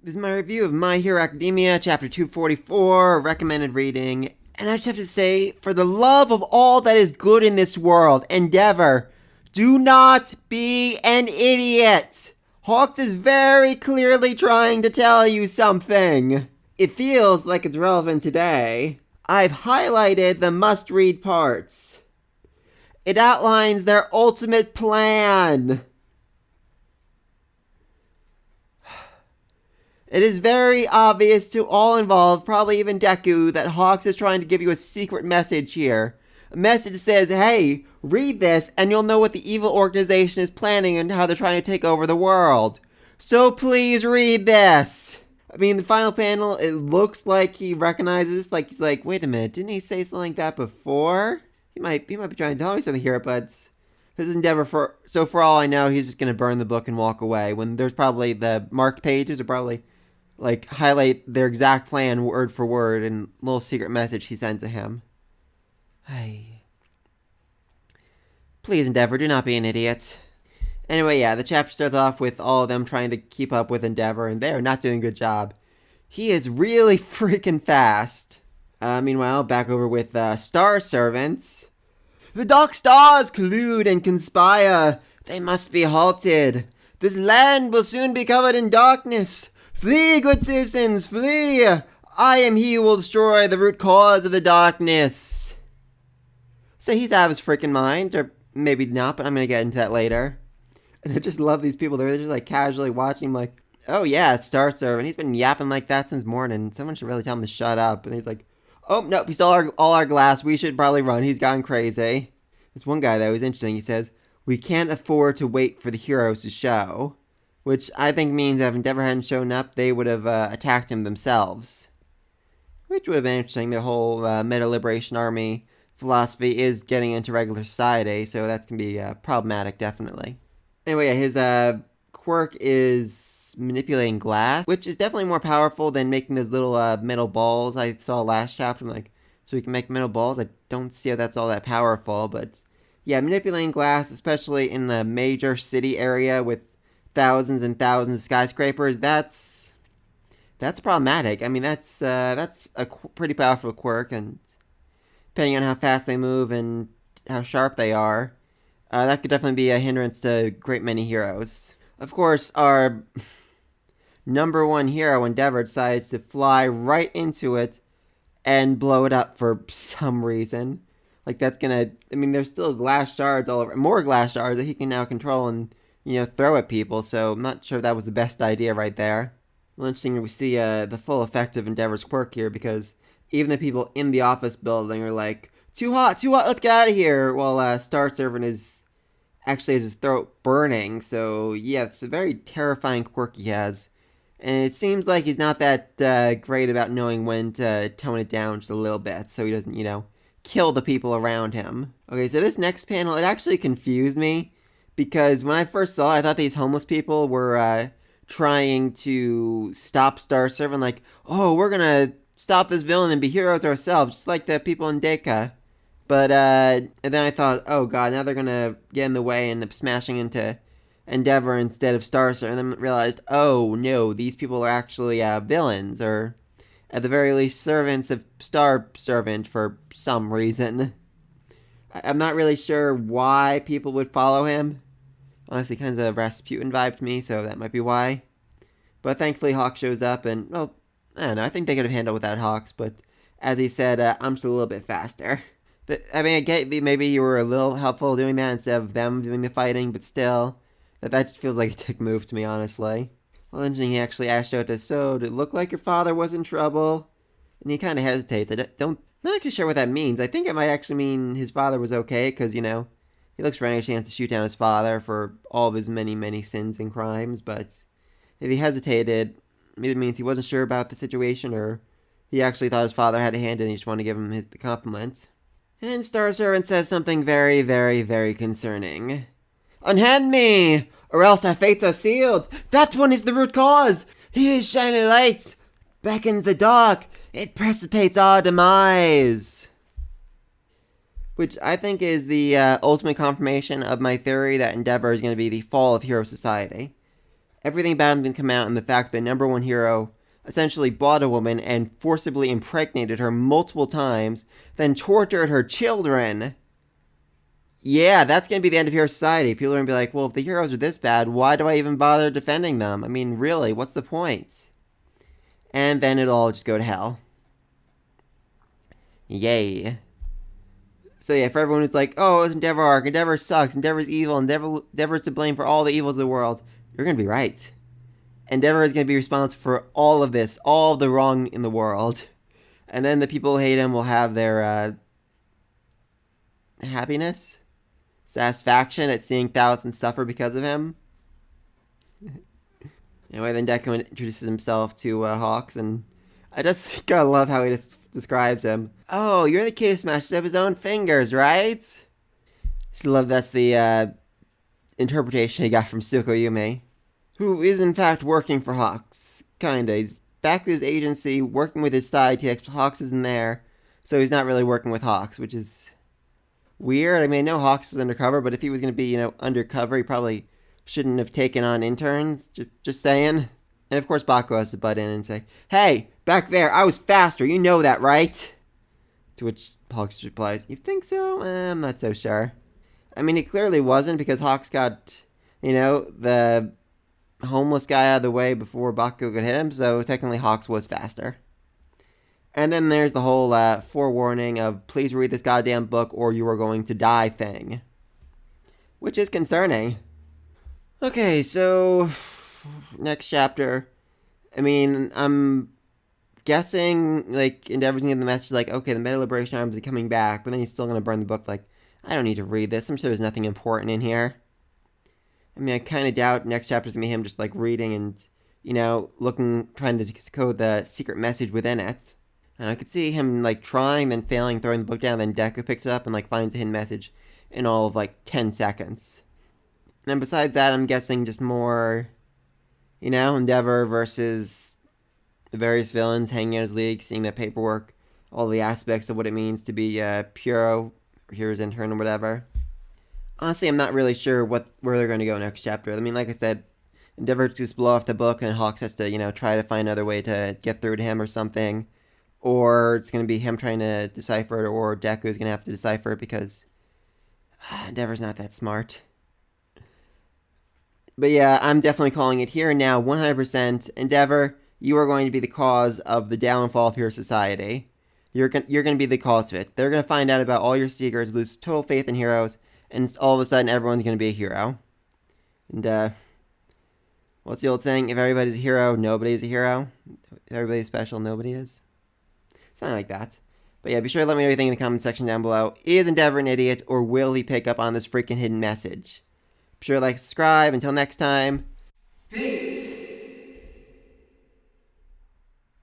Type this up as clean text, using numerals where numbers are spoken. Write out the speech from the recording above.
This is my review of My Hero Academia, Chapter 244, recommended reading. And I just have to say, for the love of all that is good in this world, Endeavor, do not be an idiot! Hawks is very clearly trying to tell you something. It feels like it's relevant today. I've highlighted the must-read parts. It outlines their ultimate plan. It is very obvious to all involved, probably even Deku, that Hawks is trying to give you a secret message here. A message that says, hey, read this and you'll know what the evil organization is planning and how they're trying to take over the world. So please read this. I mean, the final panel, it looks like he recognizes, like he's like, wait a minute, didn't he say something like that before? He might be trying to tell me something here, but his endeavor so for all I know, he's just going to burn the book and walk away when there's probably the marked pages are probably like highlight their exact plan word for word and little secret message he sent to him. Hey. Please, Endeavor, do not be an idiot. Anyway, yeah, the chapter starts off with all of them trying to keep up with Endeavor, and they're not doing a good job. He is really freaking fast. Meanwhile, back over with Star Servants. The Dark Stars collude and conspire. They must be halted. This land will soon be covered in darkness. Flee, good citizens, flee! I am he who will destroy the root cause of the darkness. So he's out of his freaking mind, or maybe not, but I'm gonna get into that later. And I just love these people. They're just like casually watching him like, oh yeah, it's Star Servant. He's been yapping like that since morning. Someone should really tell him to shut up. And he's like, oh, nope, he stole all our glass. We should probably run. He's gone crazy. This one guy, though, is interesting. He says, we can't afford to wait for the heroes to show. Which I think means if Endeavor hadn't shown up, they would have attacked him themselves. Which would have been interesting. The whole Meta Liberation Army philosophy is getting into regular society, so that can be problematic, definitely. Anyway, his quirk is manipulating glass, which is definitely more powerful than making those little metal balls I saw last chapter. I'm like, so we can make metal balls? I don't see how that's all that powerful, but yeah, manipulating glass, especially in a major city area with thousands and thousands of skyscrapers, that's problematic. I mean, that's a pretty powerful quirk, and depending on how fast they move and how sharp they are, that could definitely be a hindrance to a great many heroes. Of course, our number one hero, Endeavor, decides to fly right into it and blow it up for some reason. Like, that's gonna, I mean, there's still glass shards all over, more glass shards that he can now control and, throw at people, so I'm not sure that was the best idea right there. Well, interesting, we see the full effect of Endeavor's quirk here, because even the people in the office building are like, too hot, let's get out of here, while Star Servant is actually has his throat burning, so yeah, it's a very terrifying quirk he has. And it seems like he's not that great about knowing when to tone it down just a little bit, so he doesn't, kill the people around him. Okay, so this next panel, it actually confused me, because when I first saw it, I thought these homeless people were trying to stop Star Servant, like, oh, we're gonna stop this villain and be heroes ourselves, just like the people in Deka. But, and then I thought, oh god, now they're gonna get in the way and end up smashing into Endeavor instead of Star Servant, and then realized, oh no, these people are actually villains, or at the very least servants of Star Servant for some reason. I'm not really sure why people would follow him. Honestly, kind of a Rasputin vibe to me, so that might be why. But thankfully Hawk shows up, and, well, I don't know, I think they could have handled without Hawks, but as he said, I'm just a little bit faster. I mean, I get maybe you were a little helpful doing that instead of them doing the fighting, but still, that just feels like a dick move to me, honestly. Well, interesting, he actually asked Shota, so, did it look like your father was in trouble? And he kind of hesitates. I'm not actually sure what that means. I think it might actually mean his father was okay, because, he looks for any chance to shoot down his father for all of his many, many sins and crimes, but if he hesitated, maybe it means he wasn't sure about the situation, or he actually thought his father had a hand and he just wanted to give him the compliment. And then Star Servant says something very, very, very concerning. Unhand me, or else our fates are sealed. That one is the root cause. His shiny light beckons the dark. It precipitates our demise. Which I think is the ultimate confirmation of my theory that Endeavor is going to be the fall of Hero Society. everything about him can come out, and the fact that number one hero essentially bought a woman and forcibly impregnated her multiple times, then tortured her children. Yeah, that's going to be the end of Hero Society. People are going to be like, well, if the heroes are this bad, why do I even bother defending them? I mean, really, what's the point? And then it'll all just go to hell. Yay. So yeah, for everyone who's like, oh, it's Endeavor arc, Endeavor sucks, Endeavor's evil, Endeavor's to blame for all the evils of the world, you're going to be right. Endeavor is going to be responsible for all of this, all of the wrong in the world. And then the people who hate him will have their happiness, satisfaction at seeing thousands suffer because of him. Anyway, then Deku introduces himself to Hawks, and I just gotta love how he just describes him. Oh, you're the kid who smashes up his own fingers, right? Just love that's the interpretation he got from Tsukuyomi, who is in fact working for Hawks. Kinda. He's back at his agency, working with his sidekicks, but Hawks isn't there, so he's not really working with Hawks, which is weird. I mean, I know Hawks is undercover, but if he was going to be, undercover, he probably shouldn't have taken on interns. Just saying. And of course, Bakugo has to butt in and say, hey, back there, I was faster. You know that, right? To which Hawks replies, you think so? I'm not so sure. I mean, he clearly wasn't, because Hawks got, the homeless guy out of the way before Bakugo could hit him, so technically Hawks was faster. And then there's the whole forewarning of please read this goddamn book or you are going to die thing. Which is concerning. Okay, so next chapter. I mean, I'm guessing, Endeavor's gonna get the message, okay, the Meta Liberation Arms is coming back, but then he's still gonna burn the book, I don't need to read this. I'm sure there's nothing important in here. I mean, I kind of doubt next chapter's gonna be him just, reading and, trying to decode the secret message within it. And I could see him, trying, then failing, throwing the book down, then Deku picks it up and, finds a hidden message in all of, 10 seconds. And besides that, I'm guessing just more, Endeavor versus the various villains hanging out his league, seeing the paperwork, all the aspects of what it means to be Puro, or Hero's intern, or whatever. Honestly, I'm not really sure where they're going to go next chapter. I mean, like I said, Endeavor just blow off the book, and Hawks has to, try to find another way to get through to him or something. Or it's going to be him trying to decipher it, or Deku's going to have to decipher it because Endeavor's not that smart. But yeah, I'm definitely calling it here and now, 100%. Endeavor, you are going to be the cause of the downfall of Hero Society. You're going to be the cause of it. They're going to find out about all your secrets, lose total faith in heroes, and all of a sudden everyone's going to be a hero. And, what's the old saying? If everybody's a hero, nobody's a hero. If everybody's special, nobody is. Something like that. But yeah, be sure to let me know what you think in the comment section down below. Is Endeavor an idiot, or will he pick up on this freaking hidden message? Be sure to subscribe. Until next time,